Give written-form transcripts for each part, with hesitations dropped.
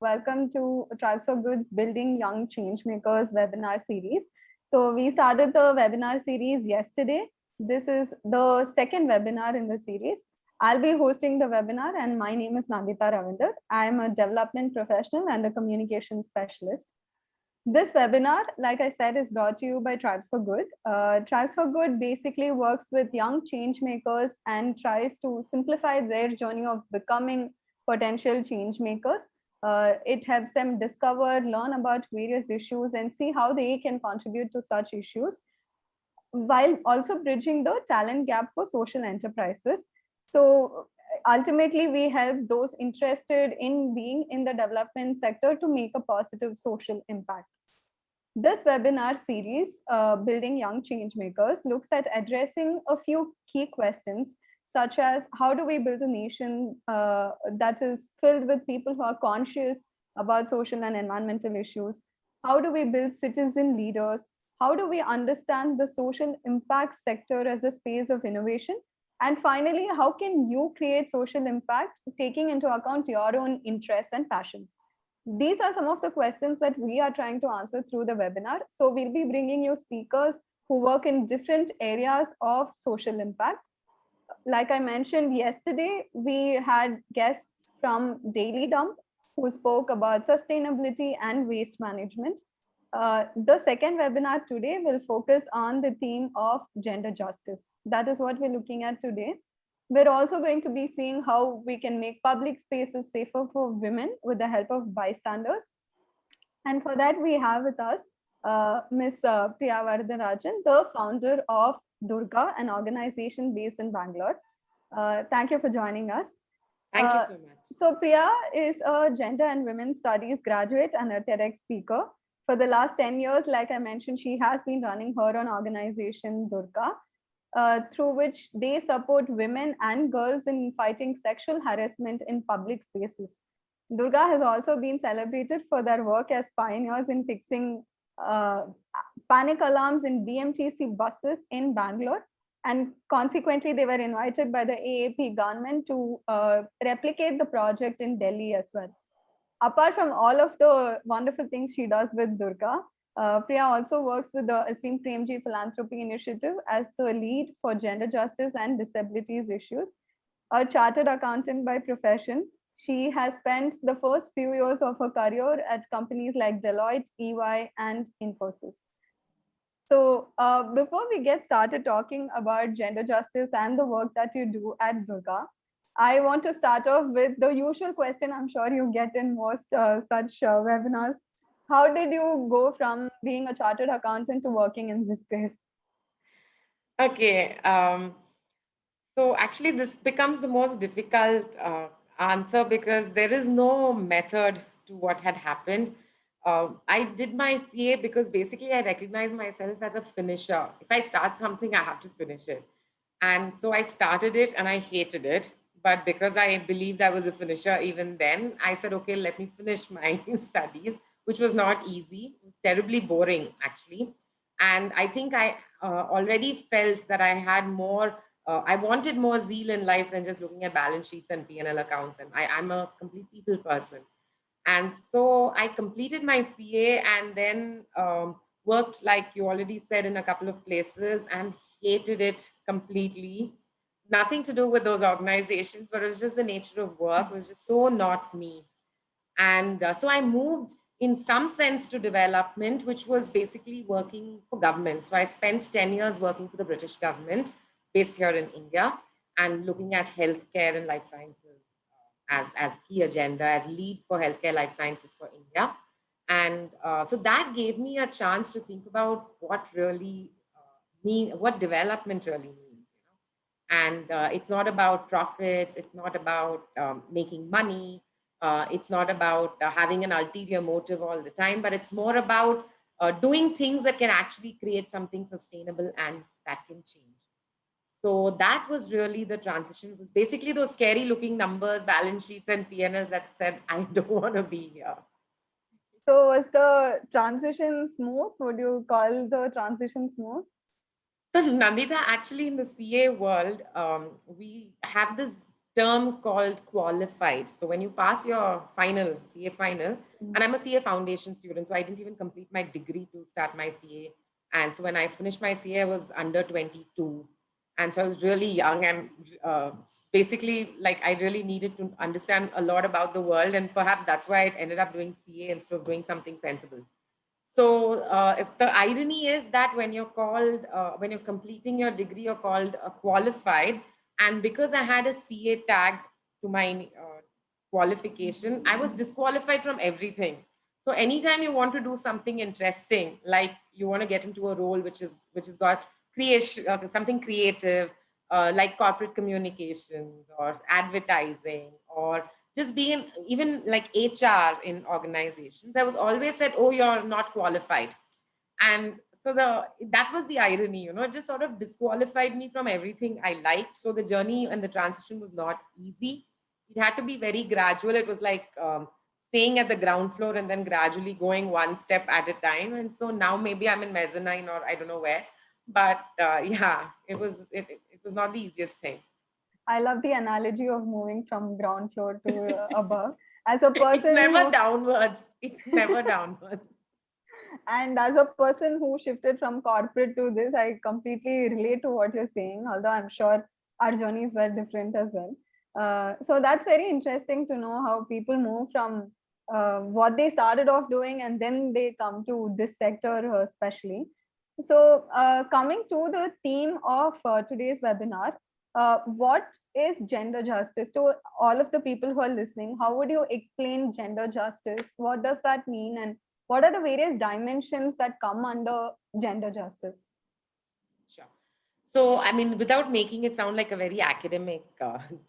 Welcome to Tribes for Good's Building Young Changemakers webinar series. So we started the webinar series yesterday. This is the second webinar in the series. I'll be hosting the webinar and my name is Nandita Ravinder. I am a development professional and a communication specialist. This webinar, like I said, is brought to you by Tribes for Good. Tribes for Good basically works with young change makers and tries to simplify their journey of becoming potential change makers. It helps them discover, learn about various issues, and see how they can contribute to such issues, while also bridging the talent gap for social enterprises. So ultimately, we help those interested in being in the development sector to make a positive social impact. This webinar series, Building Young Changemakers, looks at addressing a few key questions, such as how do we build a nation that is filled with people who are conscious about social and environmental issues? How do we build citizen leaders? How do we understand the social impact sector as a space of innovation? And finally, how can you create social impact taking into account your own interests and passions? These are some of the questions that we are trying to answer through the webinar. So we'll be bringing you speakers who work in different areas of social impact. Like I mentioned yesterday, we had guests from Daily Dump who spoke about sustainability and waste management. The second webinar today will focus on the theme of gender justice. That is what we're looking at today. We're also going to be seeing how we can make public spaces safer for women with the help of bystanders. And for that, we have with us Ms. Priya Varadarajan, the founder of Durga, an organization based in Bangalore. Thank you for joining us. Thank you so much. So Priya is a gender and women's studies graduate and a TEDx speaker. For the last 10 years, like I mentioned, she has been running her own organization, Durga, through which they support women and girls in fighting sexual harassment in public spaces. Durga has also been celebrated for their work as pioneers in fixing panic alarms in BMTC buses in Bangalore. And consequently, they were invited by the AAP government to replicate the project in Delhi as well. Apart from all of the wonderful things she does with Durga, Priya also works with the Asim Premji Philanthropy Initiative as the lead for gender justice and disabilities issues. A chartered accountant by profession, she has spent the first few years of her career at companies like Deloitte, EY, and Infosys. So before we get started talking about gender justice and the work that you do at Durga, I want to start off with the usual question I'm sure you get in most such webinars. How did you go from being a chartered accountant to working in this space? Okay. So actually, this becomes the most difficult answer because there is no method to what had happened. I did my CA because basically I recognize myself as a finisher. If I start something, I have to finish it. And so I started it and I hated it. But because I believed I was a finisher even then, I said, okay, let me finish my studies, which was not easy. It was terribly boring, actually. And I think I already felt that I had more, I wanted more zeal in life than just looking at balance sheets and P&L accounts. And I'm a complete people person. And so I completed my CA and then worked, like you already said, in a couple of places and hated it completely. Nothing to do with those organizations, but it was just the nature of work. It was just so not me. And so I moved in some sense to development, which was basically working for government. So I spent 10 years working for the British government based here in India and looking at healthcare and life sciences as key agenda, as lead for healthcare life sciences for India. And so that gave me a chance to think about what really what development really means. And it's not about profits, it's not about making money, it's not about having an ulterior motive all the time, but it's more about doing things that can actually create something sustainable and that can change. So that was really the transition. It was basically those scary looking numbers, balance sheets and P&Ls that said, I don't want to be here. So was the transition smooth? Would you call the transition smooth? So Nandita, actually in the CA world, we have this term called qualified. So when you pass your final CA final, and I'm a CA foundation student, so I didn't even complete my degree to start my CA. And so when I finished my CA, I was under 22. And so I was really young, and uh, basically, like, I really needed to understand a lot about the world. And perhaps that's why I ended up doing CA instead of doing something sensible. So the irony is that when you're completing your degree, you're called qualified. And because I had a CA tag to my qualification, I was disqualified from everything. So anytime you want to do something interesting, like you want to get into a role which has got creation, something creative, like corporate communications or advertising, or just being even like HR in organizations, I was always said, "Oh, you're not qualified." And so that was the irony, it just sort of disqualified me from everything I liked. So the journey and the transition was not easy. It had to be very gradual. It was like staying at the ground floor and then gradually going one step at a time. And so now maybe I'm in mezzanine or I don't know where, but yeah, it was not the easiest thing. I love the analogy of moving from ground floor to above. As a It's person never who downwards. It's never downwards. And as a person who shifted from corporate to this, I completely relate to what you're saying, although I'm sure our journeys were different as well. So that's very interesting to know how people move from what they started off doing and then they come to this sector, especially. So, coming to the theme of today's webinar, what is gender justice? To all of the people who are listening, how would you explain gender justice? What does that mean? And what are the various dimensions that come under gender justice? Sure. So, I mean, without making it sound like a very academic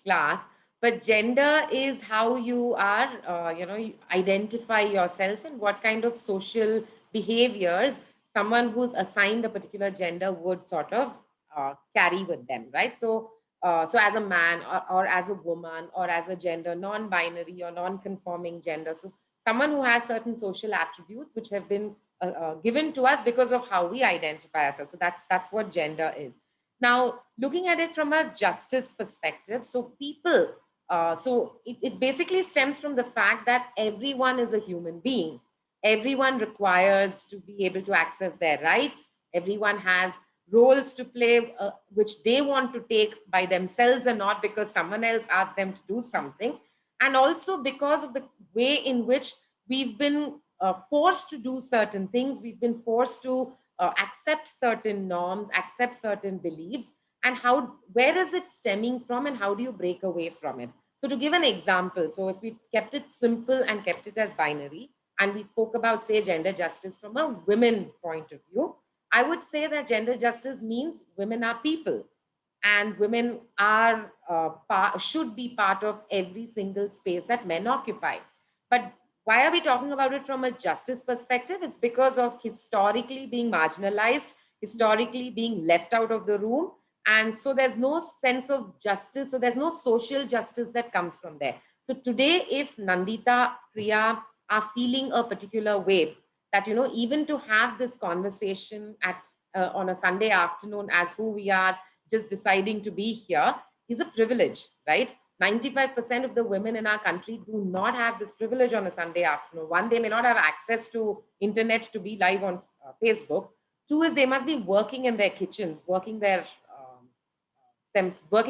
class, but gender is how you are, you identify yourself and what kind of social behaviors someone who's assigned a particular gender would sort of carry with them, right? So as a man or as a woman or as a gender non-binary or non-conforming gender, so someone who has certain social attributes which have been given to us because of how we identify ourselves. So that's what gender is. Now, looking at it from a justice perspective, so it basically stems from the fact that everyone is a human being. Everyone requires to be able to access their rights. Everyone has roles to play, which they want to take by themselves and not because someone else asked them to do something. And also because of the way in which we've been forced to do certain things, we've been forced to accept certain norms, accept certain beliefs, and where is it stemming from and how do you break away from it? So to give an example, so if we kept it simple and kept it as binary, and we spoke about, say, gender justice from a women point of view, I would say that gender justice means women are people, and women should be part of every single space that men occupy. But why are we talking about it from a justice perspective? It's because of historically being marginalized, historically being left out of the room. And so there's no sense of justice. So there's no social justice that comes from there. So today, if Nandita, Priya are feeling a particular way, that, even to have this conversation on a Sunday afternoon as who we are, just deciding to be here, is a privilege, right? 95% of the women in our country do not have this privilege on a Sunday afternoon. One, they may not have access to internet to be live on Facebook. Two is they must be working in their kitchens, working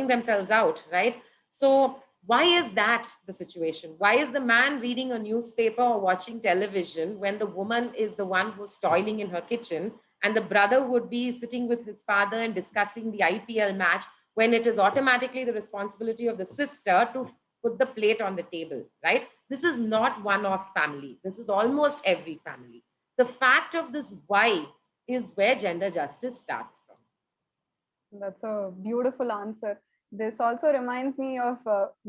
themselves out, right? So why is that the situation? Why is the man reading a newspaper or watching television when the woman is the one who's toiling in her kitchen, and the brother would be sitting with his father and discussing the IPL match, when it is automatically the responsibility of the sister to put the plate on the table, right? This is not one-off family. This is almost every family. The fact of this why is where gender justice starts from. That's a beautiful answer. This also reminds me of,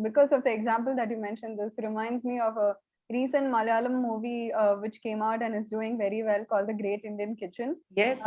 because of the example that you mentioned, this reminds me of a recent Malayalam movie which came out and is doing very well called The Great Indian Kitchen. Yes.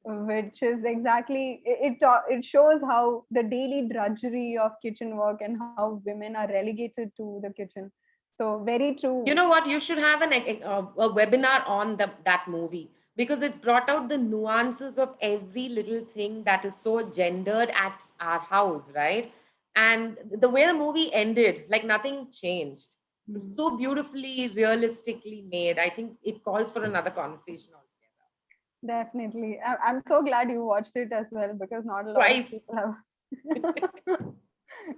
Which is exactly, it shows how the daily drudgery of kitchen work and how women are relegated to the kitchen. So very true. You know what? You should have a webinar on that movie, because it's brought out the nuances of every little thing that is so gendered at our house, right? And the way the movie ended, like nothing changed. It was so beautifully, realistically made. I think it calls for another conversation altogether. Definitely. I'm so glad you watched it as well, because not a lot of Twice. people have.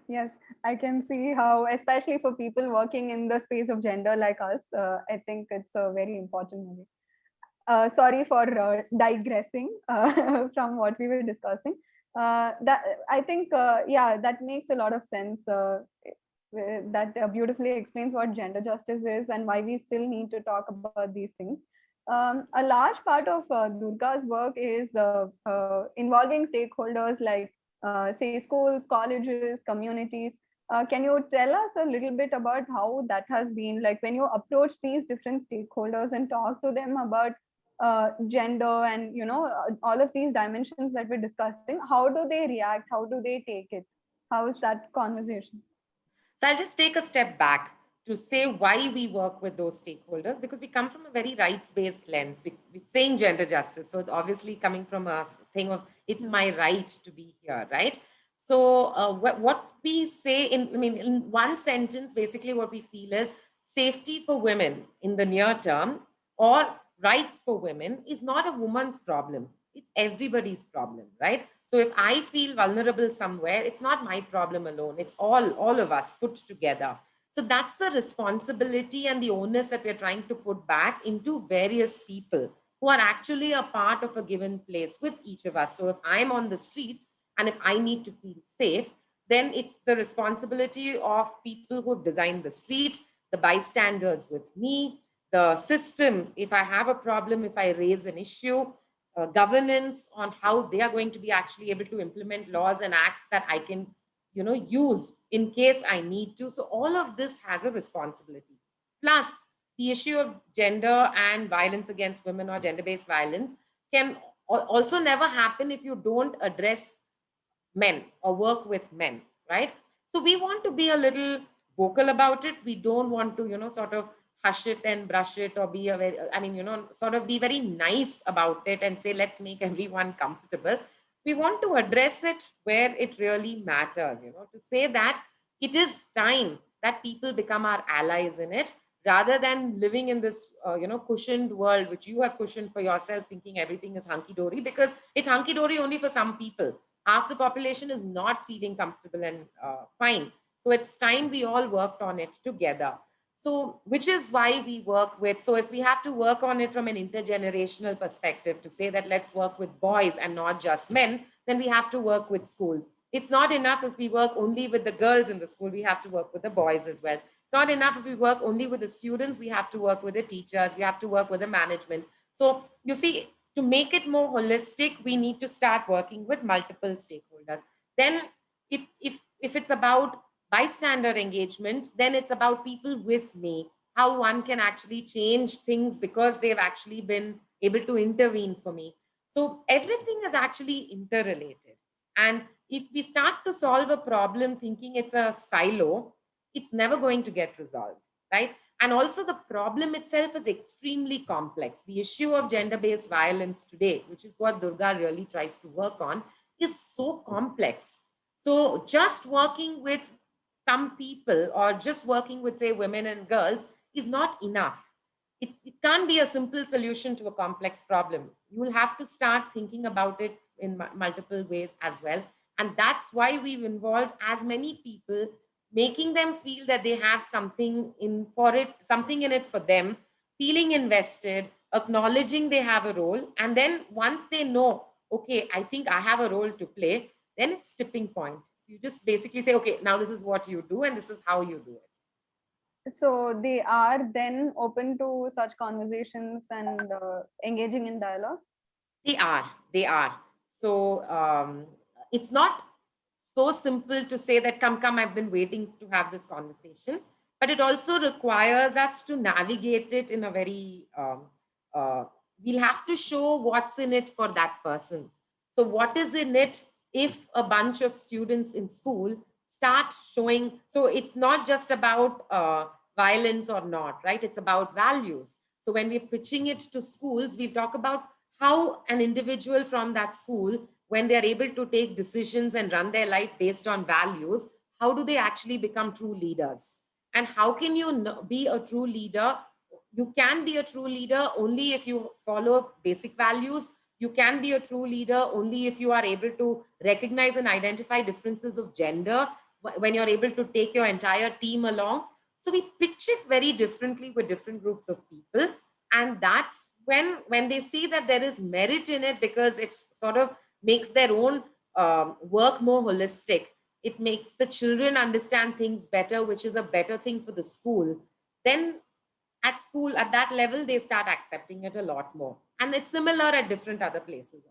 Yes, I can see how, especially for people working in the space of gender like us, I think it's a very important movie. Sorry for digressing from what we were discussing. That I think, yeah, that makes a lot of sense. That beautifully explains what gender justice is and why we still need to talk about these things. A large part of Durga's work is involving stakeholders like, say, schools, colleges, communities. Can you tell us a little bit about how that has been? Like when you approach these different stakeholders and talk to them about gender and all of these dimensions that we're discussing, how do they react? How do they take it? How is that conversation? So I'll just take a step back to say why we work with those stakeholders, because we come from a very rights-based lens. We're saying gender justice, so it's obviously coming from a thing of it's my right to be here, right? So what we say in one sentence, basically what we feel is safety for women in the near term or rights for women is not a woman's problem. It's everybody's problem, right? So if I feel vulnerable somewhere, it's not my problem alone. It's all of us put together. So that's the responsibility and the onus that we're trying to put back into various people who are actually a part of a given place with each of us. So if I'm on the streets and if I need to feel safe, then it's the responsibility of people who have designed the street, the bystanders with me, the system. If I have a problem, if I raise an issue, governance on how they are going to be actually able to implement laws and acts that I can, use in case I need to. So all of this has a responsibility. Plus, the issue of gender and violence against women or gender-based violence can also never happen if you don't address men or work with men, right? So we want to be a little vocal about it. We don't want to, sort of hush it and brush it or be a very, sort of be very nice about it and say, let's make everyone comfortable. We want to address it where it really matters, to say that it is time that people become our allies in it, rather than living in this, cushioned world, which you have cushioned for yourself, thinking everything is hunky-dory, because it's hunky-dory only for some people. Half the population is not feeling comfortable and fine. So it's time we all worked on it together. So, which is why we work with, so if we have to work on it from an intergenerational perspective to say that let's work with boys and not just men, then we have to work with schools. It's not enough if we work only with the girls in the school, we have to work with the boys as well. It's not enough if we work only with the students, we have to work with the teachers, we have to work with the management. So you see, to make it more holistic, we need to start working with multiple stakeholders. Then if it's about bystander engagement, then it's about people with me, how one can actually change things because they've actually been able to intervene for me. So everything is actually interrelated. And if we start to solve a problem thinking it's a silo, it's never going to get resolved, right? And also, the problem itself is extremely complex. The issue of gender based violence today, which is what Durga really tries to work on, is so complex. So, just working with some people or just working with, say, women and girls is not enough. It can't be a simple solution to a complex problem. You will have to start thinking about it in multiple ways as well. And that's why we've involved as many people, making them feel that they have something in for it, something in it for them, feeling invested, acknowledging they have a role. And then once they know, okay, I think I have a role to play, then it's tipping point. So you just basically say, okay, now this is what you do and this is how you do it. So they are then open to such conversations and engaging in dialogue? They are. They are. So it's not so simple to say that, come, I've been waiting to have this conversation. But it also requires us to navigate it in a very, we'll have to show what's in it for that person. So, what is in it if a bunch of students in school start showing? So, it's not just about violence or not, right? It's about values. So, when we're pitching it to schools, we'll talk about how an individual from that school, when they're able to take decisions and run their life based on values, how do they actually become true leaders? And how can you be a true leader? You can be a true leader only if you follow basic values. You can be a true leader only if you are able to recognize and identify differences of gender, when you're able to take your entire team along. So we pitch it very differently with different groups of people. And that's when they see that there is merit in it, because it sort of makes their own work more holistic. It makes the children understand things better, which is a better thing for the school. Then at school, at that level, they start accepting it a lot more. And it's similar at different other places.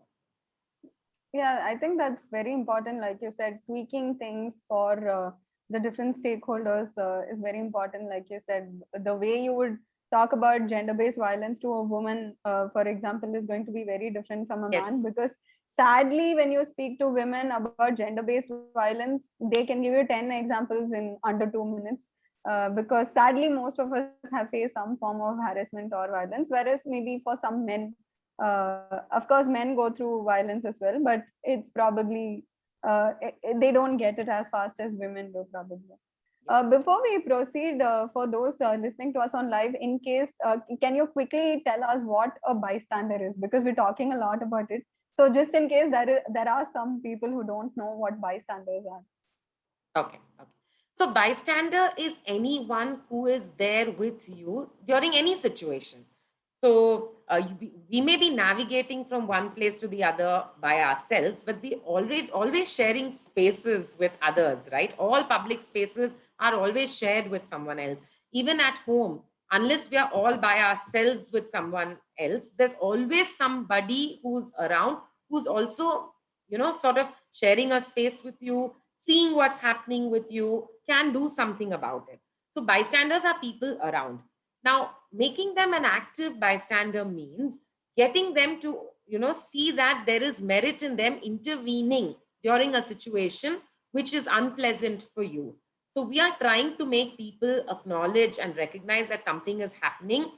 Yeah, I think that's very important. Like you said, tweaking things for the different stakeholders is very important. Like you said, the way you would talk about gender-based violence to a woman, for example, is going to be very different from a Yes. man, because sadly, when you speak to women about gender-based violence, they can give you 10 examples in under 2 minutes. Because sadly, most of us have faced some form of harassment or violence, whereas maybe for some men, of course men go through violence as well, but it's probably they don't get it as fast as women do probably. Before we proceed, for those listening to us on live, in case, can you quickly tell us what a bystander is, because we're talking a lot about it. So just in case there are some people who don't know what bystanders are. Okay. So bystander is anyone who is there with you during any situation. So we may be navigating from one place to the other by ourselves, but we always sharing spaces with others, right? All public spaces are always shared with someone else. Even at home, unless we are all by ourselves with someone else, there's always somebody who's around, who's also, sort of sharing a space with you, seeing what's happening with you, can do something about it. So bystanders are people around. Now, making them an active bystander means getting them to, see that there is merit in them intervening during a situation which is unpleasant for you. So we are trying to make people acknowledge and recognize that something is happening.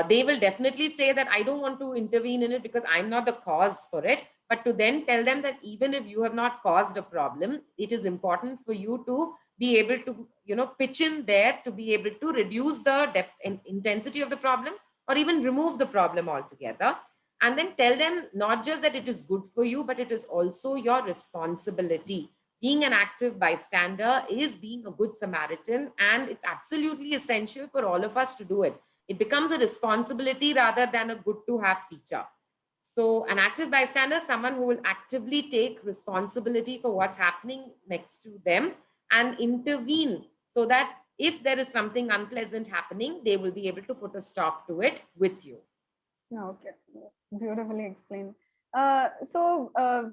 They will definitely say that I don't want to intervene in it because I'm not the cause for it. But to then tell them that even if you have not caused a problem, it is important for you to be able to, pitch in there to be able to reduce the depth and intensity of the problem, or even remove the problem altogether. And then tell them not just that it is good for you, but it is also your responsibility. Being an active bystander is being a good Samaritan, and it's absolutely essential for all of us to do it. It becomes a responsibility rather than a good to have feature. So an active bystander is someone who will actively take responsibility for what's happening next to them and intervene, so that if there is something unpleasant happening, they will be able to put a stop to it with you. Okay, beautifully explained.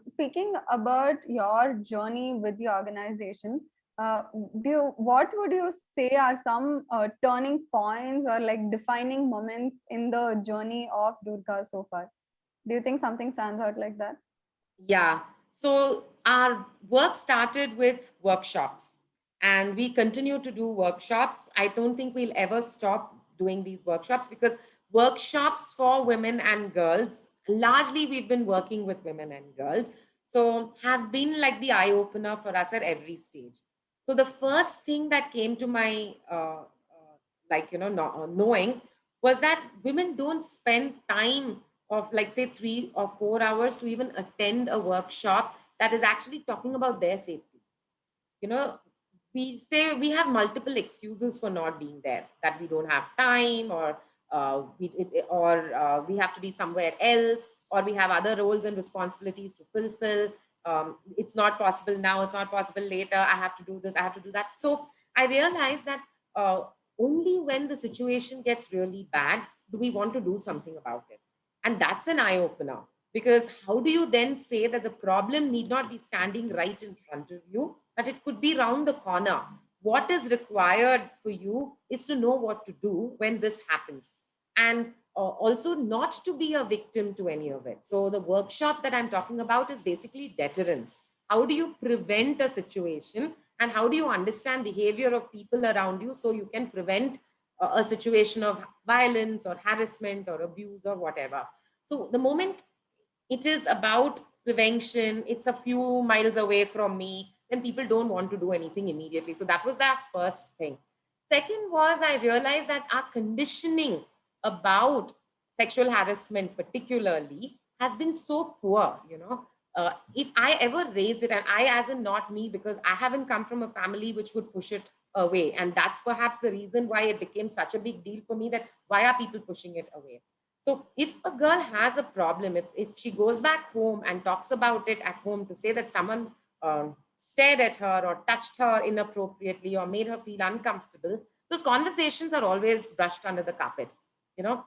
Speaking about your journey with the organization, what would you say are some turning points or like defining moments in the journey of Durga so far? Do you think something stands out like that? Yeah. So our work started with workshops, and we continue to do workshops. I don't think we'll ever stop doing these workshops, because workshops for women and girls, largely we've been working with women and girls, so have been like the eye opener for us at every stage. So the first thing that came to my knowing was that women don't spend time of like say 3 or 4 hours to even attend a workshop that is actually talking about their safety. We say we have multiple excuses for not being there, that we don't have time, or we have to be somewhere else, or we have other roles and responsibilities to fulfill. It's not possible now, it's not possible later, I have to do this, I have to do that. So I realized that only when the situation gets really bad do we want to do something about it. And that's an eye opener, because how do you then say that the problem need not be standing right in front of you, but it could be round the corner? What is required for you is to know what to do when this happens, and also not to be a victim to any of it. So the workshop that I'm talking about is basically deterrence. How do you prevent a situation, and how do you understand behavior of people around you so you can prevent a situation of violence or harassment or abuse or whatever. So the moment it is about prevention, it's a few miles away from me, then people don't want to do anything immediately. So that was the first thing. Second was I realized that our conditioning about sexual harassment particularly has been so poor, if I ever raised it, and I as in not me, because I haven't come from a family which would push it away. And that's perhaps the reason why it became such a big deal for me, that why are people pushing it away? So if a girl has a problem, if she goes back home and talks about it at home to say that someone stared at her or touched her inappropriately or made her feel uncomfortable, those conversations are always brushed under the carpet, you know.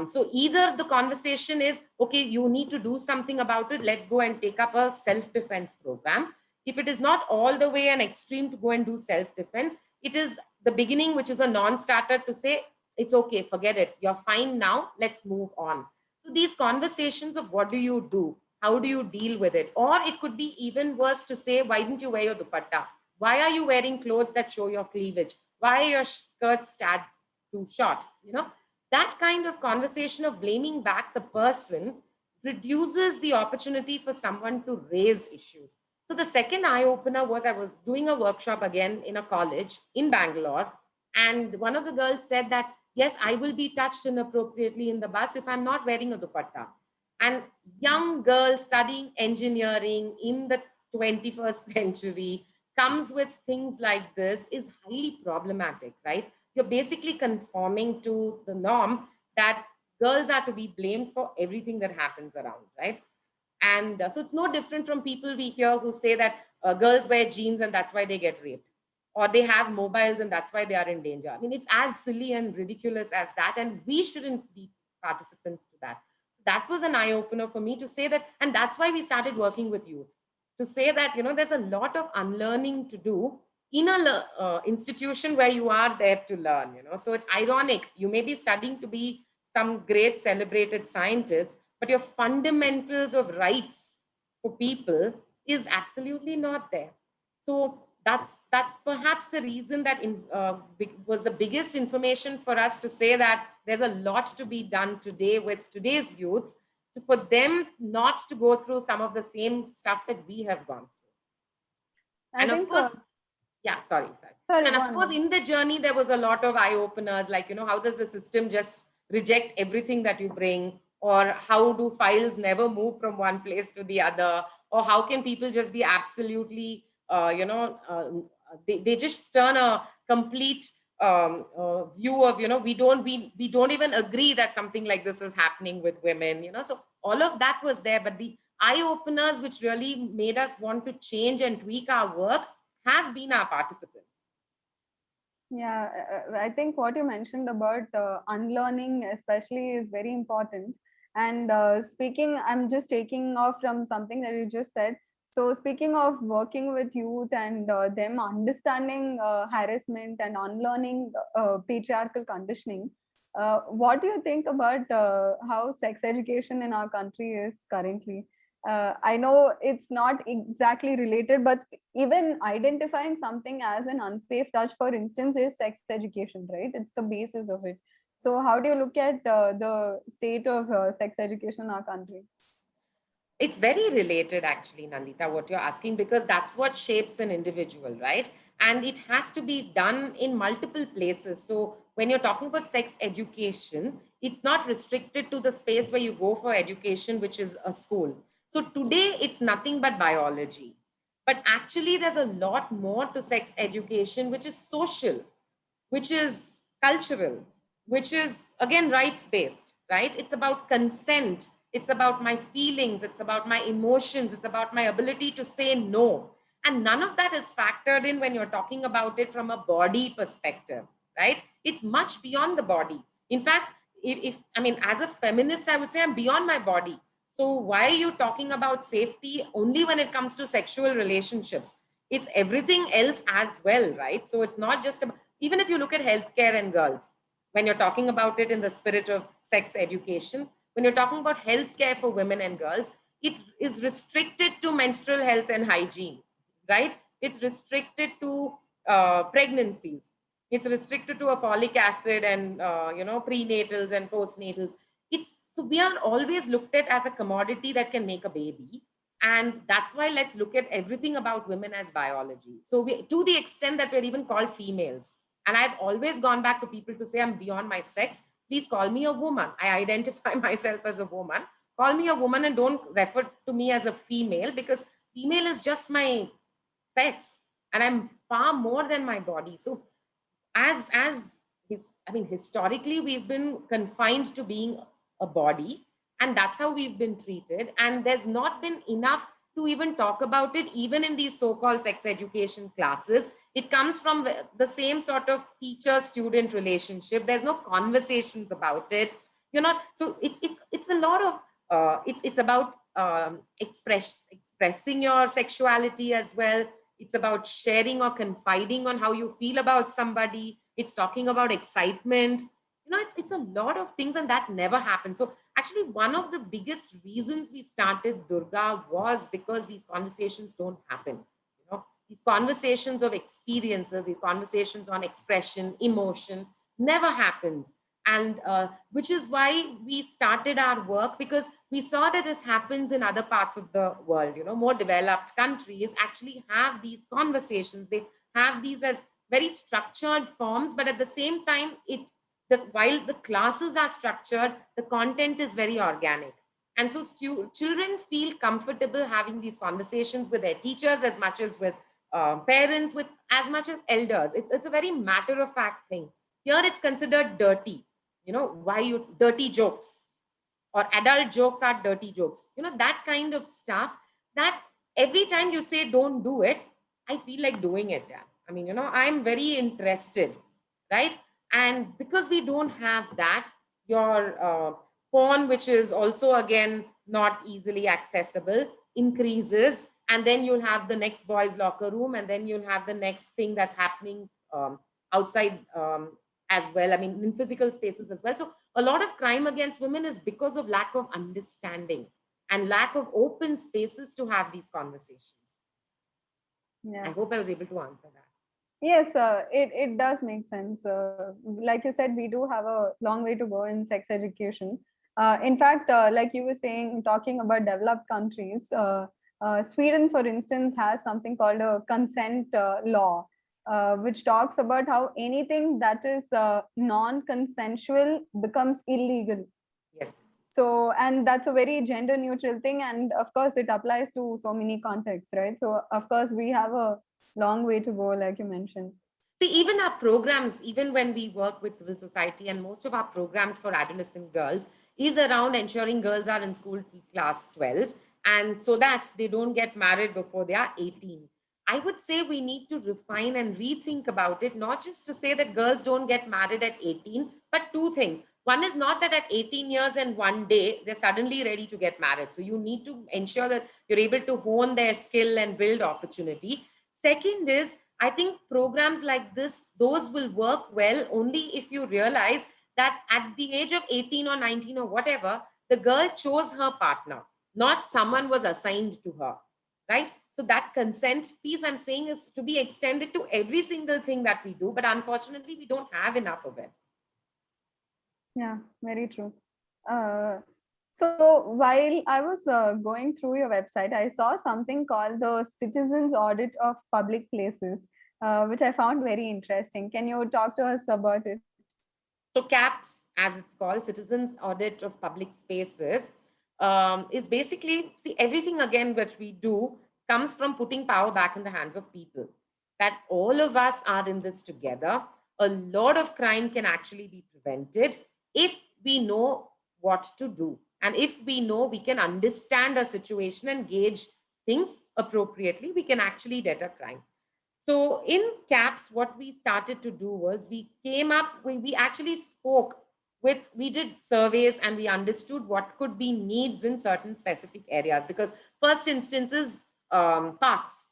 So either the conversation is, okay, you need to do something about it, let's go and take up a self-defense program. If it is not all the way an extreme to go and do self-defense, it is the beginning, which is a non-starter, to say, it's okay, forget it, you're fine now, let's move on. So these conversations of what do you do, how do you deal with it? Or it could be even worse to say, why didn't you wear your dupatta? Why are you wearing clothes that show your cleavage? Why are your skirts too short? That kind of conversation of blaming back the person reduces the opportunity for someone to raise issues. So the second eye opener was, I was doing a workshop again in a college in Bangalore, and one of the girls said that, yes, I will be touched inappropriately in the bus if I'm not wearing a dupatta. And young girl studying engineering in the 21st century comes with things like this is highly problematic, right? You're basically conforming to the norm that girls are to be blamed for everything that happens around, right? And so it's no different from people we hear who say that girls wear jeans and that's why they get raped, or they have mobiles and that's why they are in danger. I mean, it's as silly and ridiculous as that, and we shouldn't be participants to that. So that was an eye opener for me to say that, and that's why we started working with youth, to say that, there's a lot of unlearning to do in a institution where you are there to learn. So it's ironic, you may be studying to be some great celebrated scientist, but your fundamentals of rights for people is absolutely not there. So that's perhaps the reason that was the biggest information for us to say that there's a lot to be done today with today's youth, for them not to go through some of the same stuff that we have gone through. And of course, yeah, sorry. And of course, in the journey, there was a lot of eye openers, like, how does the system just reject everything that you bring? Or how do files never move from one place to the other? Or how can people just be absolutely, they just turn a complete view of, we don't even agree that something like this is happening with women, so all of that was there. But the eye openers, which really made us want to change and tweak our work, have been our participants. Yeah, I think what you mentioned about unlearning especially is very important. And I'm just taking off from something that you just said. So speaking of working with youth and them understanding harassment and unlearning patriarchal conditioning, what do you think about how sex education in our country is currently? I know it's not exactly related, but even identifying something as an unsafe touch, for instance, is sex education, right? It's the basis of it. So how do you look at the state of sex education in our country? It's very related, actually, Nandita, what you're asking, because that's what shapes an individual, right? And it has to be done in multiple places. So when you're talking about sex education, it's not restricted to the space where you go for education, which is a school. So today, it's nothing but biology. But actually, there's a lot more to sex education, which is social, which is cultural, which is, again, rights based, right? It's about consent. It's about my feelings. It's about my emotions. It's about my ability to say no. And none of that is factored in when you're talking about it from a body perspective, right? It's much beyond the body. In fact, as a feminist, I would say I'm beyond my body. So why are you talking about safety only when it comes to sexual relationships? It's everything else as well, right? So it's not just about, even if you look at healthcare and girls, when you're talking about it in the spirit of sex education, when you're talking about healthcare for women and girls, it is restricted to menstrual health and hygiene, right? It's restricted to pregnancies. It's restricted to a folic acid and prenatals and postnatals. So we are always looked at as a commodity that can make a baby, And that's why let's look at everything about women as biology. So to the extent that we're even called females. And I've always gone back to people to say I'm beyond my sex. Please call me a woman. I identify myself as a woman. Call me a woman and don't refer to me as a female, because female is just my sex and I'm far more than my body. So historically we've been confined to being a body, and that's how we've been treated, and there's not been enough to even talk about it, even in these so-called sex education classes. It comes from the same sort of teacher-student relationship. There's no conversations about it. So it's a lot of it's about expressing your sexuality as well. It's about sharing or confiding on how you feel about somebody. It's talking about excitement. It's a lot of things, and that never happened. So actually, one of the biggest reasons we started Durga was because these conversations don't happen. These conversations of experiences, these conversations on expression, emotion, never happens. And which is why we started our work, because we saw that this happens in other parts of the world. More developed countries actually have these conversations. They have these as very structured forms, but at the same time, while the classes are structured, the content is very organic. And so children feel comfortable having these conversations with their teachers as much as with parents, with as much as elders. It's a very matter-of-fact thing. Here it's considered dirty. Dirty jokes, or adult jokes are dirty jokes. That kind of stuff, that every time you say don't do it, I feel like doing it. I'm very interested, right? And because we don't have that, your porn, which is also again not easily accessible, increases. And then you'll have the next boys' locker room, and then you'll have the next thing that's happening outside as well. In physical spaces as well. So a lot of crime against women is because of lack of understanding and lack of open spaces to have these conversations. Yeah. I hope I was able to answer that. Yes, it does make sense. Like you said, we do have a long way to go in sex education. In fact, like you were saying, talking about developed countries, Sweden, for instance, has something called a consent law, which talks about how anything that is non-consensual becomes illegal. Yes. So, and that's a very gender neutral thing. And of course, it applies to so many contexts, right? So, of course, we have a long way to go, like you mentioned. See, even our programs, even when we work with civil society, and most of our programs for adolescent girls is around ensuring girls are in school till class 12, and so that they don't get married before they are 18. I would say we need to refine and rethink about it, not just to say that girls don't get married at 18, but two things. One is not that at 18 years and one day, they're suddenly ready to get married. So you need to ensure that you're able to hone their skill and build opportunity. Second is, I think programs like this, those will work well only if you realize that at the age of 18 or 19 or whatever, the girl chose her partner, not someone was assigned to her, right? So that consent piece I'm saying is to be extended to every single thing that we do, but unfortunately we don't have enough of it. Yeah, very true. So while I was going through your website, I saw something called the Citizens Audit of Public Places, which I found very interesting. Can you talk to us about it? So CAPS, as it's called, Citizens Audit of Public Spaces, is basically, see, everything again which we do comes from putting power back in the hands of people. That all of us are in this together. A lot of crime can actually be prevented if we know what to do. And if we know we can understand a situation and gauge things appropriately, we can actually deter crime. So in CAPS, what we started to do was we actually spoke with, we did surveys and we understood what could be needs in certain specific areas. Because first instance is parks.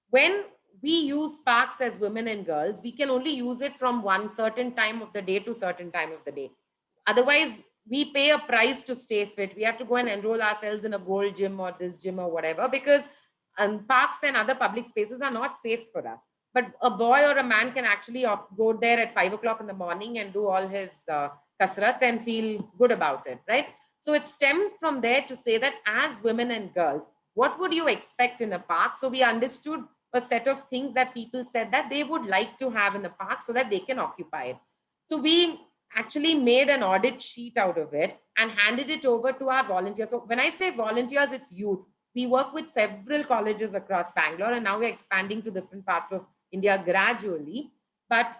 When we use parks as women and girls, we can only use it from one certain time of the day to certain time of the day. Otherwise, we pay a price to stay fit. We have to go and enroll ourselves in a gold gym or this gym or whatever, because parks and other public spaces are not safe for us. But a boy or a man can actually go there at 5 o'clock in the morning and do all his kasrat and feel good about it, right? So it stemmed from there to say that as women and girls, what would you expect in a park? So we understood a set of things that people said that they would like to have in a park so that they can occupy it. So we actually made an audit sheet out of it and handed it over to our volunteers. So when I say volunteers, it's youth. We work with several colleges across Bangalore, and now we're expanding to different parts of India gradually. But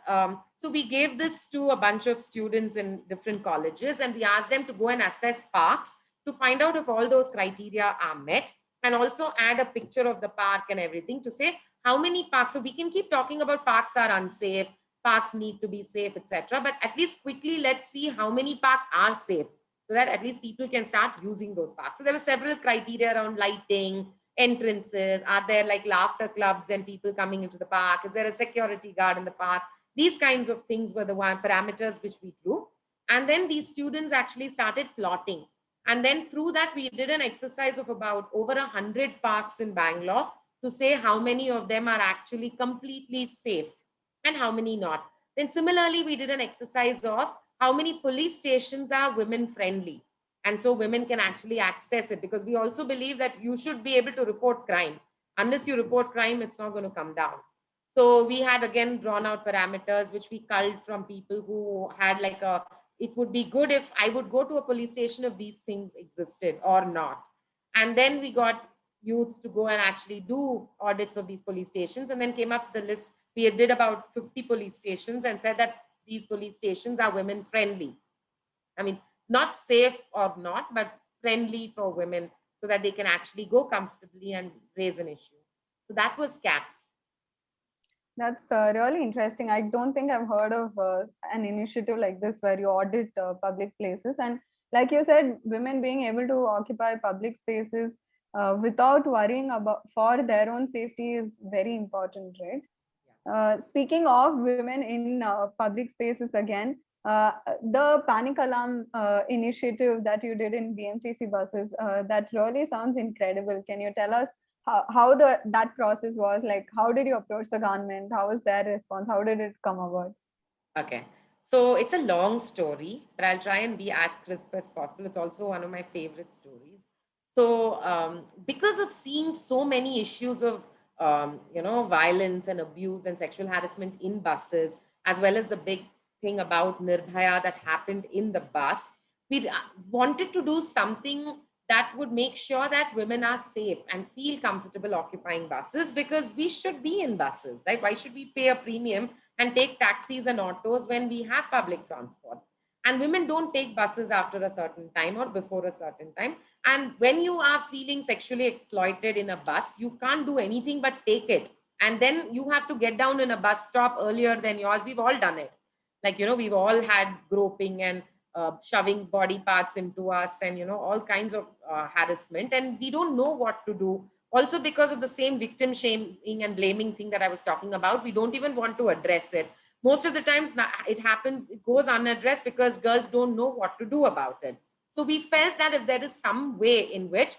so we gave this to a bunch of students in different colleges, and we asked them to go and assess parks to find out if all those criteria are met, and also add a picture of the park and everything to say how many parks. So we can keep talking about parks are unsafe, parks need to be safe, etc. But at least quickly, let's see how many parks are safe so that at least people can start using those parks. So there were several criteria around lighting, entrances. Are there like laughter clubs and people coming into the park? Is there a security guard in the park? These kinds of things were the one parameters which we drew. And then these students actually started plotting. And then through that, we did an exercise of about over 100 parks in Bangalore to say how many of them are actually completely safe and how many not. Then similarly, we did an exercise of how many police stations are women friendly. And so women can actually access it, because we also believe that you should be able to report crime. Unless you report crime, it's not going to come down. So we had again drawn out parameters which we culled from people who had like a, it would be good if I would go to a police station if these things existed or not. And then we got youths to go and actually do audits of these police stations, and then came up with the list. We did about 50 police stations and said that these police stations are women friendly. I mean, not safe or not, but friendly for women so that they can actually go comfortably and raise an issue. So that was CAPS. That's really interesting. I don't think I've heard of an initiative like this where you audit public places. And like you said, women being able to occupy public spaces without worrying about for their own safety is very important, right? Speaking of women in public spaces again, the panic alarm initiative that you did in BMTC buses, that really sounds incredible. Can you tell us how that process was? Like, how did you approach the government? How was their response? How did it come about? Okay. So it's a long story, but I'll try and be as crisp as possible. It's also one of my favorite stories. So because of seeing so many issues of violence and abuse and sexual harassment in buses, as well as the big thing about Nirbhaya that happened in the bus, we wanted to do something that would make sure that women are safe and feel comfortable occupying buses, because we should be in buses, right? Why should we pay a premium and take taxis and autos when we have public transport? And women don't take buses after a certain time or before a certain time. And when you are feeling sexually exploited in a bus, you can't do anything but take it. And then you have to get down in a bus stop earlier than yours. We've all done it. Like, we've all had groping and shoving body parts into us, and all kinds of harassment, and we don't know what to do. Also, because of the same victim shaming and blaming thing that I was talking about, we don't even want to address it. Most of the times it happens, it goes unaddressed because girls don't know what to do about it. So we felt that if there is some way in which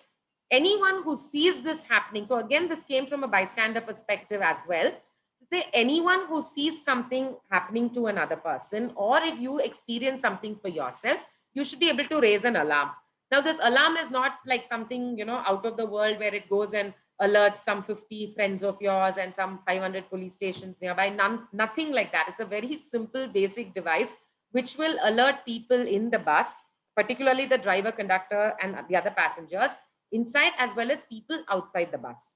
anyone who sees this happening, so again, this came from a bystander perspective as well, to say anyone who sees something happening to another person, or if you experience something for yourself, you should be able to raise an alarm. Now, this alarm is not like something, out of the world where it goes and alerts some 50 friends of yours and some 500 police stations nearby. Nothing like that. It's a very simple, basic device which will alert people in the bus, particularly the driver, conductor, and the other passengers inside, as well as people outside the bus.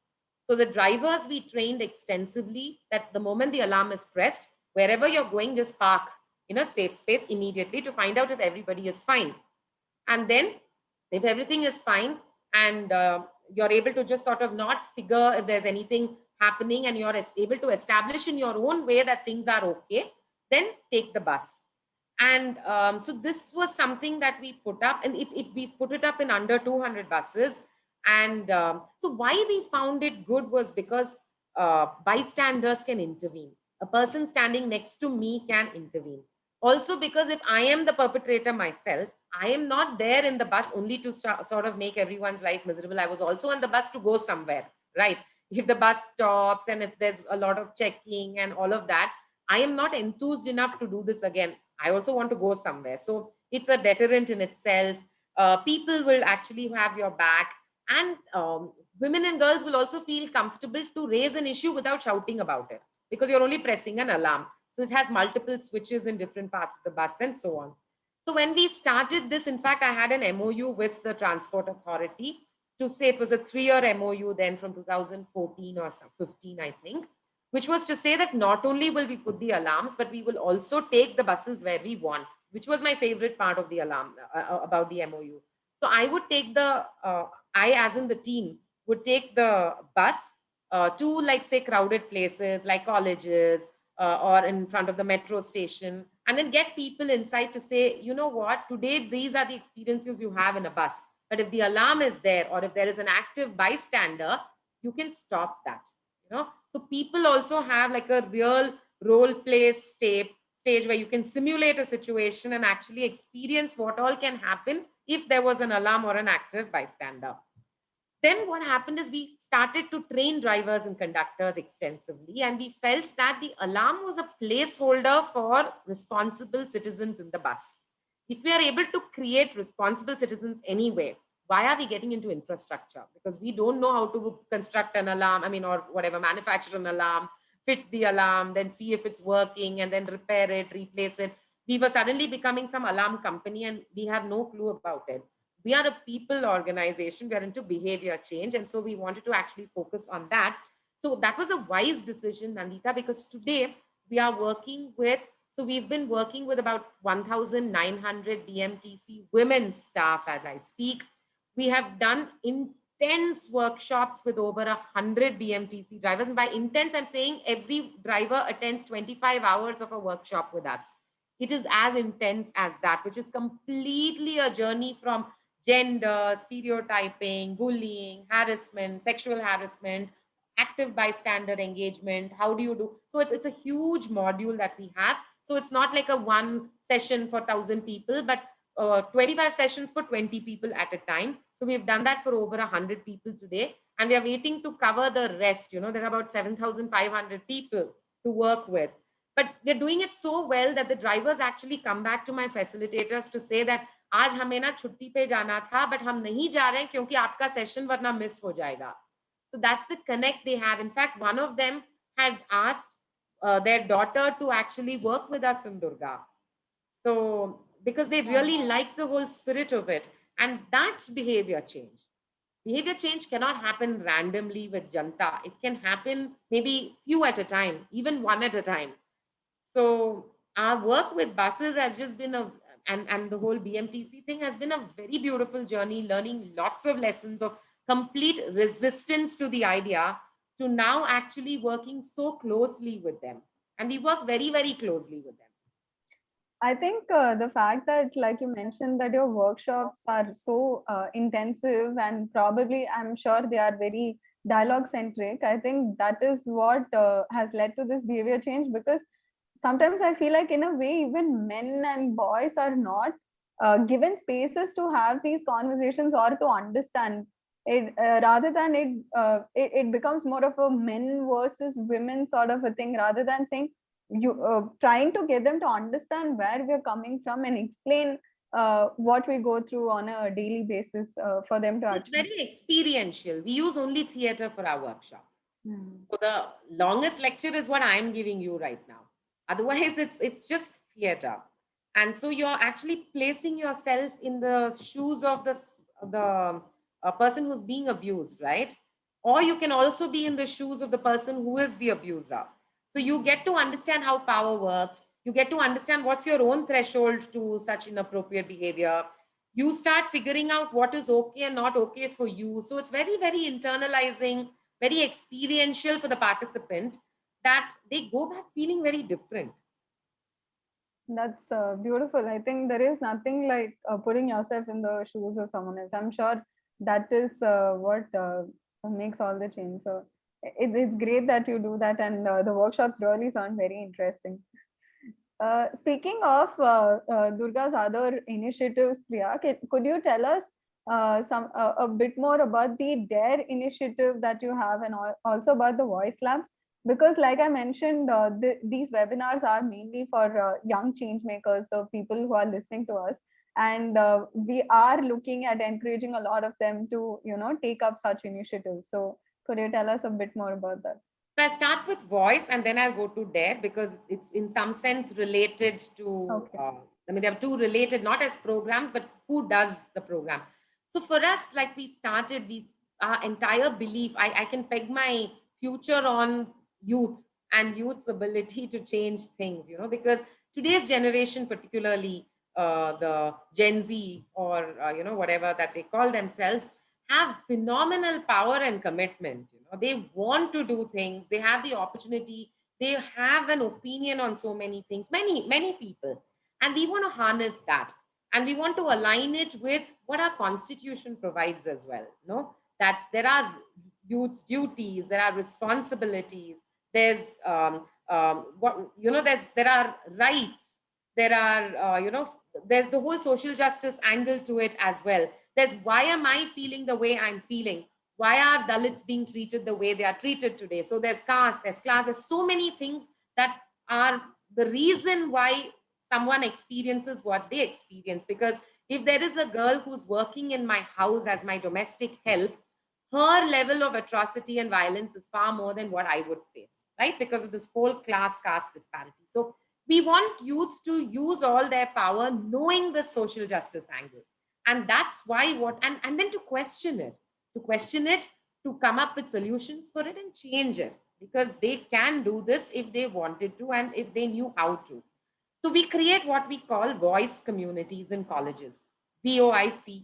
So the drivers, we trained extensively that the moment the alarm is pressed, wherever you're going, just park in a safe space immediately to find out if everybody is fine. And then if everything is fine, and you're able to just sort of not figure if there's anything happening, and you're able to establish in your own way that things are okay, then take the bus. And so this was something that we put up, and we put it up in under 200 buses. And so why we found it good was because bystanders can intervene. A person standing next to me can intervene. Also, because if I am the perpetrator myself, I am not there in the bus only to sort of make everyone's life miserable. I was also on the bus to go somewhere, right? If the bus stops and if there's a lot of checking and all of that, I am not enthused enough to do this again. I also want to go somewhere. So it's a deterrent in itself. People will actually have your back. And women and girls will also feel comfortable to raise an issue without shouting about it, because you're only pressing an alarm. So it has multiple switches in different parts of the bus and so on. So when we started this, in fact, I had an MOU with the Transport Authority to say, it was a 3-year MOU then from 2014 or 15, I think, which was to say that not only will we put the alarms, but we will also take the buses where we want, which was my favorite part of the alarm about the MOU. So I would take I as in the team would take the bus to, like, say, crowded places like colleges or in front of the metro station, and then get people inside to say, you know what, today these are the experiences you have in a bus. But if the alarm is there, or if there is an active bystander, you can stop that. So people also have like a real role play stage where you can simulate a situation and actually experience what all can happen if there was an alarm or an active bystander. Then what happened is we started to train drivers and conductors extensively, and we felt that the alarm was a placeholder for responsible citizens in the bus. If we are able to create responsible citizens anyway, why are we getting into infrastructure? Because we don't know how to construct an alarm, or whatever, manufacture an alarm, fit the alarm, then see if it's working, and then repair it, replace it. We were suddenly becoming some alarm company, and we have no clue about it. We are a people organization. We are into behavior change. And so we wanted to actually focus on that. So that was a wise decision, Nandita, because today we are working with, so we've been working with about 1,900 BMTC women staff as I speak. We have done intense workshops with over 100 BMTC drivers. And by intense, I'm saying every driver attends 25 hours of a workshop with us. It is as intense as that, which is completely a journey from gender, stereotyping, bullying, harassment, sexual harassment, active bystander engagement. How do you do? So it's a huge module that we have. So it's not like a one session for 1,000 people, but 25 sessions for 20 people at a time. So we've done that for over 100 people today. And we are waiting to cover the rest. There are about 7,500 people to work with. But we're doing it so well that the drivers actually come back to my facilitators to say that आज हमें ना छुट्टी पे जाना था but हम नहीं जा रहे हैं क्योंकि आपका सेशन वरना मिस हो जाएगा. So that's the connect they have. In fact, one of them had asked their daughter to actually work with us in Durga. So because they really like the whole spirit of it. And that's behavior change. Behavior change cannot happen randomly with janta. It can happen maybe few at a time, even one at a time. So our work with buses has just been and the whole BMTC thing has been a very beautiful journey, learning lots of lessons of complete resistance to the idea to now actually working so closely with them. And we work very, very closely with them. I think the fact that, like you mentioned, that your workshops are so intensive and probably, I'm sure they are very dialogue centric. I think that is what has led to this behavior change, because sometimes I feel like in a way, even men and boys are not given spaces to have these conversations or to understand it, rather than it becomes more of a men versus women sort of a thing, rather than saying, you trying to get them to understand where we're coming from and explain what we go through on a daily basis for them to actually. It's very experiential. We use only theater for our workshops. So the longest lecture is what I'm giving you right now. Otherwise, it's just theater. And so you're actually placing yourself in the shoes of the person who's being abused, right? Or you can also be in the shoes of the person who is the abuser. So you get to understand how power works. You get to understand what's your own threshold to such inappropriate behavior. You start figuring out what is okay and not okay for you. So it's very, very internalizing, very experiential for the participant, that they go back feeling very different. That's beautiful. I think there is nothing like putting yourself in the shoes of someone else. I'm sure that is what makes all the change. So it's great that you do that, and the workshops really sound very interesting. Speaking of Durga's other initiatives, Priya, could you tell us a bit more about the DARE initiative that you have, and also about the Voice Labs? Because, like I mentioned, these webinars are mainly for young change makers, the people who are listening to us. And we are looking at encouraging a lot of them to, take up such initiatives. So could you tell us a bit more about that? So I start with voice and then I'll go to dare because it's in some sense related to, Okay. I mean, they're two related, not as programs, but who does the program. So for us, like we started, our entire belief, I can peg my future on youth and youth's ability to change things, because today's generation, particularly the Gen Z or, whatever that they call themselves, have phenomenal power and commitment. They want to do things, they have the opportunity, they have an opinion on so many things, many people, and we want to harness that, and we want to align it with what our constitution provides as well. That there are youth duties, there are responsibilities, there's there are rights, there are there's the whole social justice angle to it as well. There's why am I feeling the way I'm feeling? Why are Dalits being treated the way they are treated today? So there's caste, there's class, there's so many things that are the reason why someone experiences what they experience. Because if there is a girl who's working in my house as my domestic help, her level of atrocity and violence is far more than what I would face, right? Because of this whole class caste disparity. So we want youth to use all their power knowing the social justice angle. And that's why and then to question it, to come up with solutions for it and change it, because they can do this if they wanted to and if they knew how to. So we create what we call voice communities in colleges, VOICE,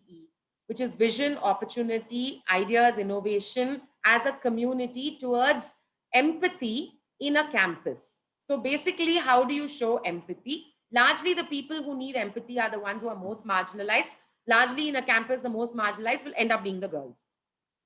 which is vision, opportunity, ideas, innovation as a community towards empathy in a campus. So basically, how do you show empathy? Largely, the people who need empathy are the ones who are most marginalized. Largely in a campus, the most marginalized will end up being the girls,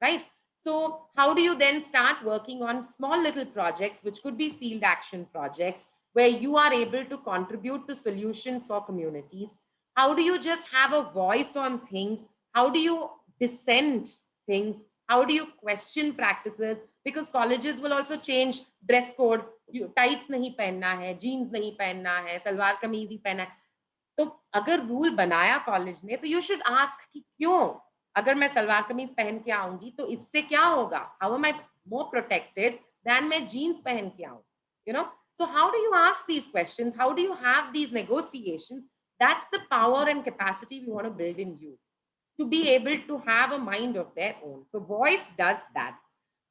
right? So how do you then start working on small little projects, which could be field action projects, where you are able to contribute to solutions for communities? How do you just have a voice on things? How do you dissent things? How do you question practices? Because colleges will also change dress code. Tights nahi पहनना है, jeans nahi पहनना है, सलवार कमीज ही पहनना है. तो अगर rule बनाया college ने, तो यू शुड आस्क कि क्यों? अगर मैं सलवार कमीज पहन के आऊंगी तो इससे क्या होगा? How am I more protected then मैं जीन्स पहन के आऊं? So how do you ask these questions? How do you have these negotiations? That's the power and capacity we want to build in youth, to be able to have a mind of their own. So voice does that.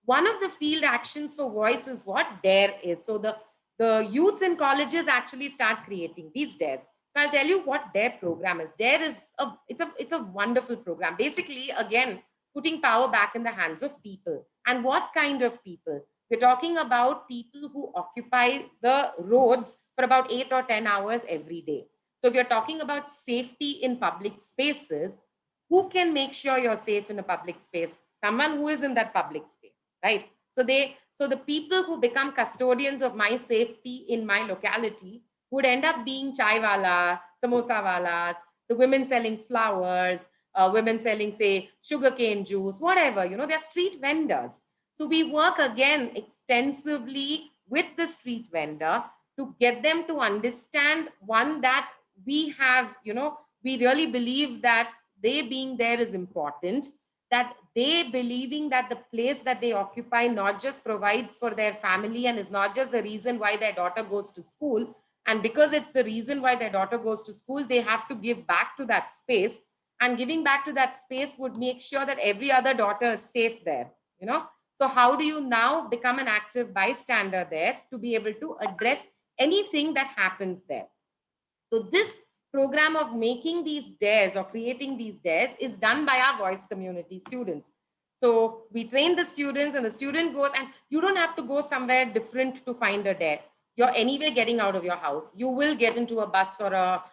One of the field actions for voice is what dare is. So the youths in colleges actually start creating these dares. So I'll tell you what DARE program is. DARE is it's a wonderful program. Basically, again, putting power back in the hands of people. And what kind of people? We're talking about people who occupy the roads for about 8 or 10 hours every day. So if you're talking about safety in public spaces, who can make sure you're safe in a public space? Someone who is in that public space, right? So the people who become custodians of my safety in my locality would end up being chai wala, samosa walas, the women selling flowers, women selling, say, sugarcane juice, whatever, they're street vendors. So we work again extensively with the street vendor to get them to understand, one, that we have, we really believe that they being there is important, that they believing that the place that they occupy not just provides for their family and is not just the reason why their daughter goes to school, and because it's the reason why their daughter goes to school, they have to give back to that space. And giving back to that space would make sure that every other daughter is safe there, So how do you now become an active bystander there to be able to address anything that happens there? So this program of making these dares or creating these dares is done by our voice community students. So we train the students and the student goes, and you don't have to go somewhere different to find a dare. You're anyway getting out of your house. You will get into a bus or a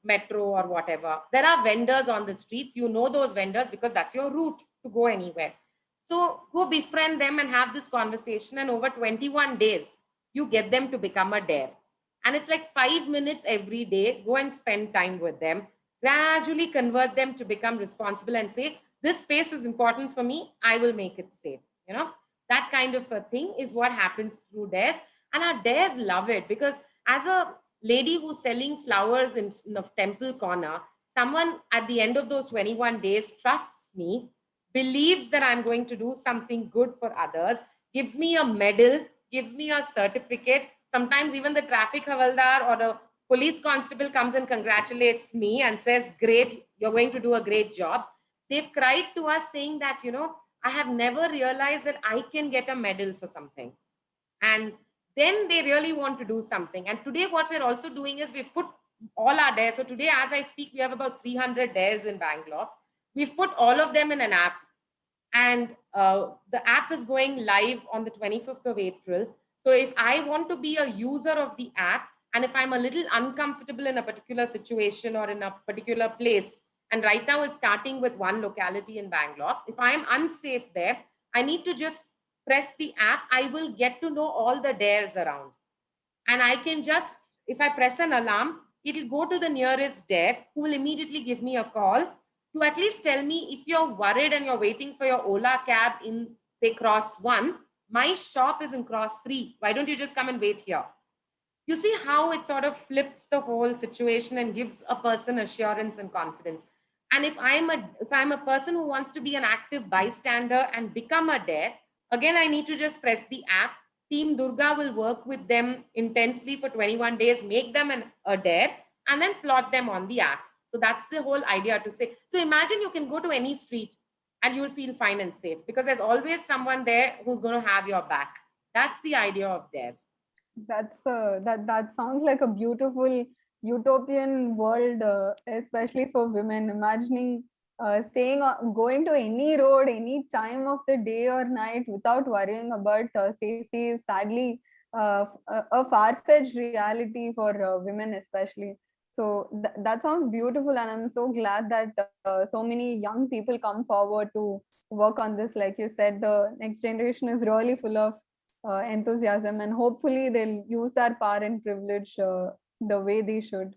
metro or whatever. There are vendors on the streets. You know those vendors because that's your route to go anywhere. So go befriend them and have this conversation. And over 21 days, you get them to become a dare. And it's like 5 minutes every day. Go and spend time with them. Gradually convert them to become responsible and say, this space is important for me. I will make it safe. That kind of a thing is what happens through dares. And our dares love it because as a lady who's selling flowers in the temple corner, someone at the end of those 21 days trusts me, believes that I'm going to do something good for others, gives me a medal, gives me a certificate. Sometimes even the traffic havaldar or the police constable comes and congratulates me and says, great, you're going to do a great job. They've cried to us saying that, I have never realized that I can get a medal for something. And then they really want to do something. And today what we're also doing is we've put all our dares. So today, as I speak, we have about 300 dares in Bangalore. We've put all of them in an app. And the app is going live on the 25th of April. So if I want to be a user of the app, and if I'm a little uncomfortable in a particular situation or in a particular place, and right now it's starting with one locality in Bangalore, if I'm unsafe there, I need to just press the app. I will get to know all the dares around. And I can just, if I press an alarm, it'll go to the nearest dare who will immediately give me a call to at least tell me if you're worried and you're waiting for your Ola cab in, say, cross 1, my shop is in cross 3. Why don't you just come and wait here? You see how it sort of flips the whole situation and gives a person assurance and confidence. And if I'm a person who wants to be an active bystander and become a dare, again, I need to just press the app. Team Durga will work with them intensely for 21 days, make them a dare, and then plot them on the app. So that's the whole idea to say. So imagine you can go to any street and you will feel fine and safe because there's always someone there who's going to have your back. That's the idea of dare. That sounds like a beautiful utopian world, especially for women. Imagining going to any road, any time of the day or night without worrying about safety is sadly a far-fetched reality for women, especially. So that sounds beautiful, and I'm so glad that so many young people come forward to work on this. Like you said, the next generation is really full of enthusiasm, and hopefully they'll use their power and privilege the way they should.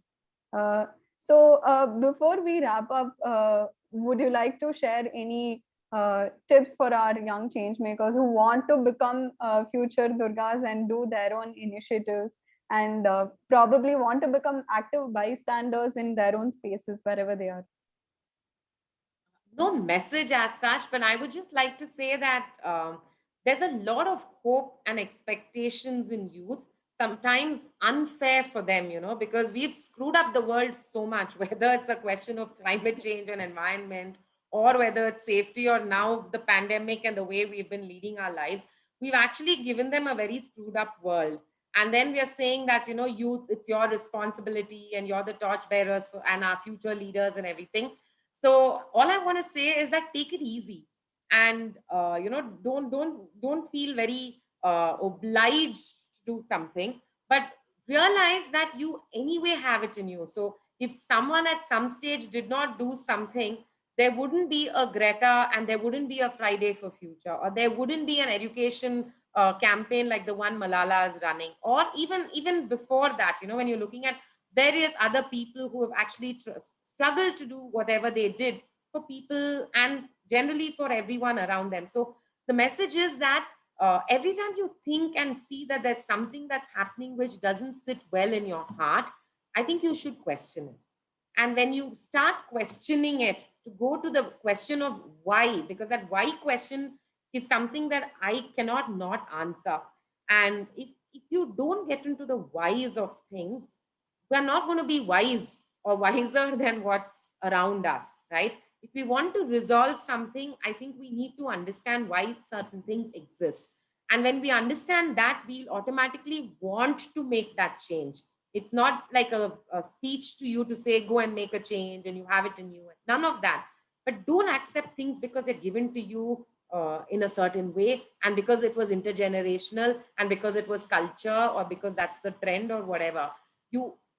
Before we wrap up, would you like to share any tips for our young change makers who want to become future Durgas and do their own initiatives and probably want to become active bystanders in their own spaces wherever they are? No message as such, but I would just like to say that there's a lot of hope and expectations in youth, sometimes unfair for them, because we've screwed up the world so much, whether it's a question of climate change and environment, or whether it's safety, or now the pandemic and the way we've been leading our lives. We've actually given them a very screwed up world. And then we are saying that, youth, it's your responsibility and you're the torch bearers and our future leaders and everything. So all I want to say is that take it easy, and don't feel very obliged to do something, but realize that you anyway have it in you. So if someone at some stage did not do something, there wouldn't be a Greta and there wouldn't be a Friday for Future, or there wouldn't be an education campaign like the one Malala is running, or even before that, when you're looking at various other people who have actually struggled to do whatever they did for people and generally for everyone around them. So the message is that every time you think and see that there's something that's happening which doesn't sit well in your heart, I think you should question it. And when you start questioning it, to go to the question of why, because that why question is something that I cannot not answer. And if you don't get into the whys of things, we're not going to be wise or wiser than what's around us, right? If we want to resolve something, I think we need to understand why certain things exist. And when we understand that, we'll automatically want to make that change. It's not like a speech to you to say, go and make a change and you have it in you. None of that. But don't accept things because they're given to you in a certain way, and because it was intergenerational, and because it was culture, or because that's the trend or whatever.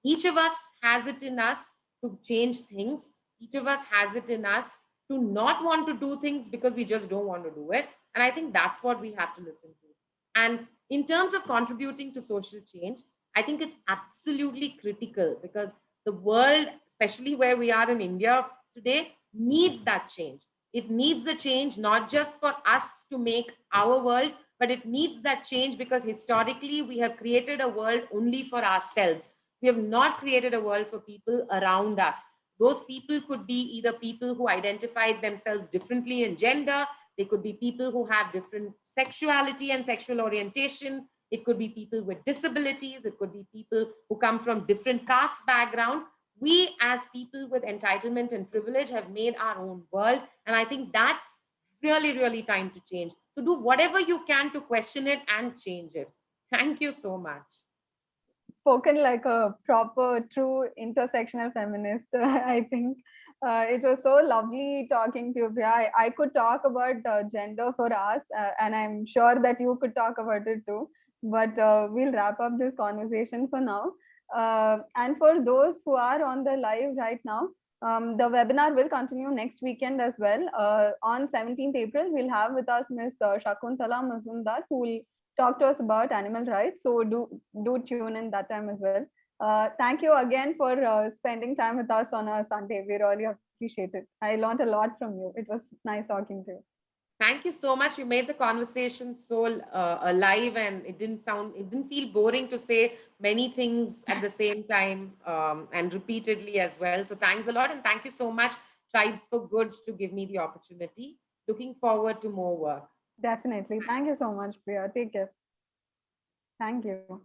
Each of us has it in us to change things. Each of us has it in us to not want to do things because we just don't want to do it. And I think that's what we have to listen to. And in terms of contributing to social change, I think it's absolutely critical, because the world, especially where we are in India today, needs that change. It needs the change not just for us to make our world, but it needs that change because historically we have created a world only for ourselves. We have not created a world for people around us, Those people could be either people who identified themselves differently in gender, they could be people who have different sexuality and sexual orientation, it could be people with disabilities, it could be people who come from different caste background. We as people with entitlement and privilege have made our own world, and I think that's really, really time to change. So do whatever you can to question it and change it. Thank you so much. Spoken like a proper, true intersectional feminist. I think it was so lovely talking to you, Priya. I could talk about gender for us, and I'm sure that you could talk about it too. But we'll wrap up this conversation for now. And for those who are on the live right now, the webinar will continue next weekend as well. On 17th April, we'll have with us Ms. Shakuntala Mazumdar, who will talk to us about animal rights. So do tune in that time as well. Thank you again for spending time with us on a Sunday. We really appreciate it. I learned a lot from you. It was nice talking to you. Thank you so much. You made the conversation so alive, and it didn't feel boring to say many things at the same time and repeatedly as well. So thanks a lot. And thank you so much, Tribes for Good, to give me the opportunity. Looking forward to more work. Definitely. Thank you so much, Priya. Take care. Thank you.